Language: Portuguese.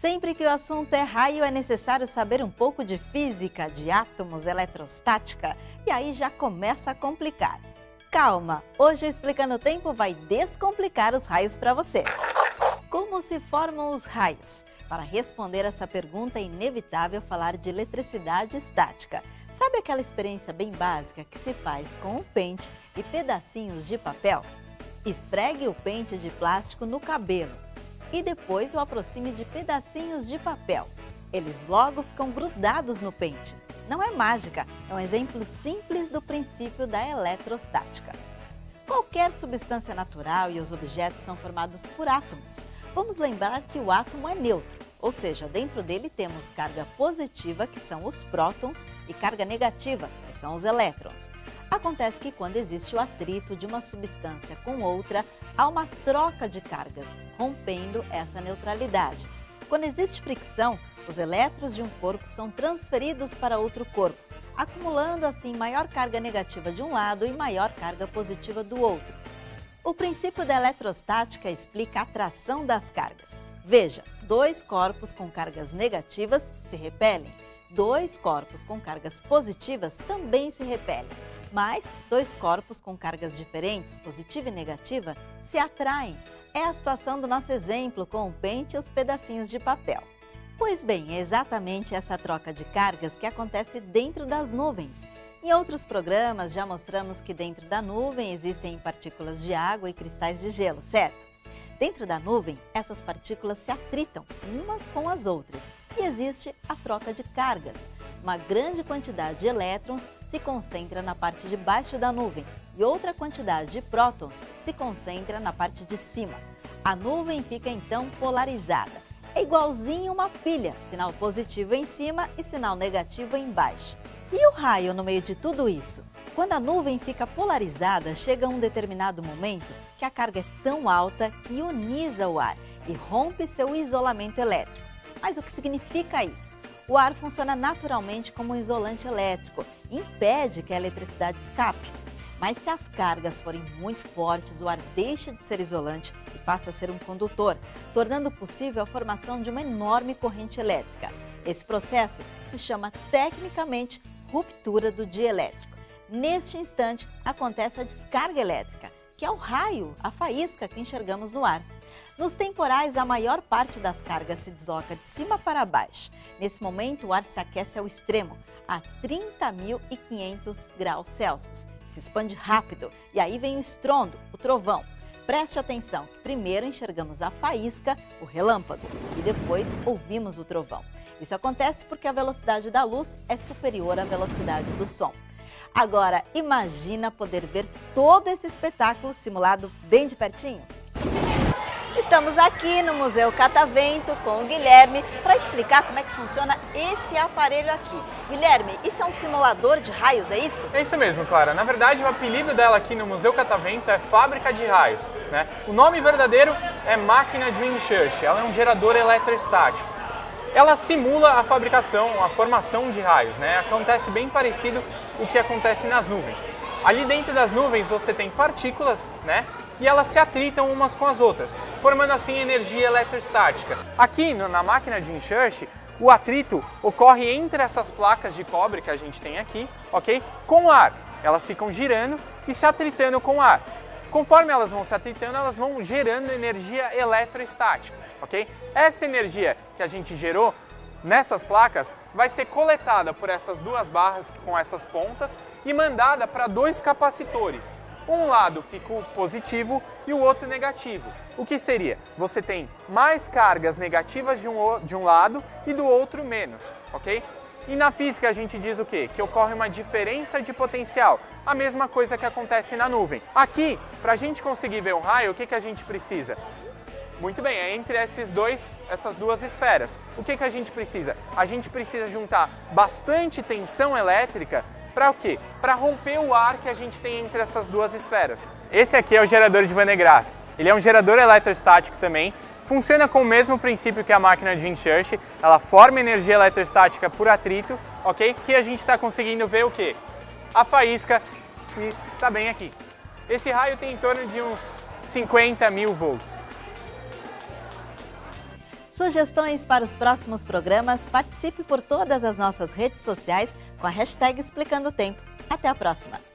Sempre que o assunto é raio, é necessário saber um pouco de física, de átomos, eletrostática, e aí já começa a complicar. Calma, hoje o Explicando o Tempo vai descomplicar os raios para você. Como se formam os raios? Para responder essa pergunta é inevitável falar de eletricidade estática. Sabe aquela experiência bem básica que se faz com um pente e pedacinhos de papel? Esfregue o pente de plástico no cabelo e depois o aproxime de pedacinhos de papel. Eles logo ficam grudados no pente. Não é mágica, é um exemplo simples do princípio da eletrostática. Qualquer substância natural e os objetos são formados por átomos. Vamos lembrar que o átomo é neutro, ou seja, dentro dele temos carga positiva, que são os prótons, e carga negativa, que são os elétrons. Acontece que quando existe o atrito de uma substância com outra, há uma troca de cargas, rompendo essa neutralidade. Quando existe fricção, os elétrons de um corpo são transferidos para outro corpo, acumulando assim maior carga negativa de um lado e maior carga positiva do outro. O princípio da eletrostática explica a atração das cargas. Veja, dois corpos com cargas negativas se repelem, dois corpos com cargas positivas também se repelem. Mas dois corpos com cargas diferentes, positiva e negativa, se atraem. É a situação do nosso exemplo com o pente e os pedacinhos de papel. Pois bem, é exatamente essa troca de cargas que acontece dentro das nuvens. Em outros programas já mostramos que dentro da nuvem existem partículas de água e cristais de gelo, certo? Dentro da nuvem, essas partículas se atritam umas com as outras e existe a troca de cargas. Uma grande quantidade de elétrons se concentra na parte de baixo da nuvem e outra quantidade de prótons se concentra na parte de cima. A nuvem fica então polarizada. É igualzinho uma pilha, sinal positivo em cima e sinal negativo embaixo. E o raio no meio de tudo isso? Quando a nuvem fica polarizada, chega um determinado momento que a carga é tão alta que ioniza o ar e rompe seu isolamento elétrico. Mas o que significa isso? O ar funciona naturalmente como um isolante elétrico e impede que a eletricidade escape. Mas se as cargas forem muito fortes, o ar deixa de ser isolante e passa a ser um condutor, tornando possível a formação de uma enorme corrente elétrica. Esse processo se chama tecnicamente ruptura do dielétrico. Neste instante, acontece a descarga elétrica, que é o raio, a faísca que enxergamos no ar. Nos temporais, a maior parte das cargas se desloca de cima para baixo. Nesse momento, o ar se aquece ao extremo, a 30.500 graus Celsius. Se expande rápido e aí vem o estrondo, o trovão. Preste atenção que primeiro enxergamos a faísca, o relâmpago, e depois ouvimos o trovão. Isso acontece porque a velocidade da luz é superior à velocidade do som. Agora, imagina poder ver todo esse espetáculo simulado bem de pertinho. Estamos aqui no Museu Catavento com o Guilherme para explicar como é que funciona esse aparelho aqui. Guilherme, isso é um simulador de raios, é isso? É isso mesmo, Clara. Na verdade, o apelido dela aqui no Museu Catavento é Fábrica de Raios, né? O nome verdadeiro é Máquina de Windchurch. Ela é um gerador eletrostático. Ela simula a fabricação, a formação de raios, né? Acontece bem parecido o que acontece nas nuvens. Ali dentro das nuvens você tem partículas, né? E elas se atritam umas com as outras, formando assim energia eletrostática. Aqui na máquina de Windchurch, o atrito ocorre entre essas placas de cobre que a gente tem aqui, ok? Com o ar. Elas ficam girando e se atritando com o ar. Conforme elas vão se atritando, elas vão gerando energia eletrostática, ok? Essa energia que a gente gerou nessas placas vai ser coletada por essas duas barras com essas pontas e mandada para dois capacitores. Um lado fica o positivo e o outro negativo. O que seria? Você tem mais cargas negativas de um lado e do outro menos, ok? E na física a gente diz o quê? Que ocorre uma diferença de potencial. A mesma coisa que acontece na nuvem. Aqui, para a gente conseguir ver um raio, o que a gente precisa? Muito bem, é entre essas duas esferas. O que a gente precisa? A gente precisa juntar bastante tensão elétrica para o quê? Para romper o ar que a gente tem entre essas duas esferas. Esse aqui é o gerador de Van de Graaff. Ele é um gerador eletrostático também. Funciona com o mesmo princípio que a máquina de Windchurch. Ela forma energia eletrostática por atrito, ok? Que a gente está conseguindo ver o quê? A faísca, que está bem aqui. Esse raio tem em torno de uns 50.000 volts. Sugestões para os próximos programas? Participe por todas as nossas redes sociais com a hashtag Explicando o Tempo. Até a próxima!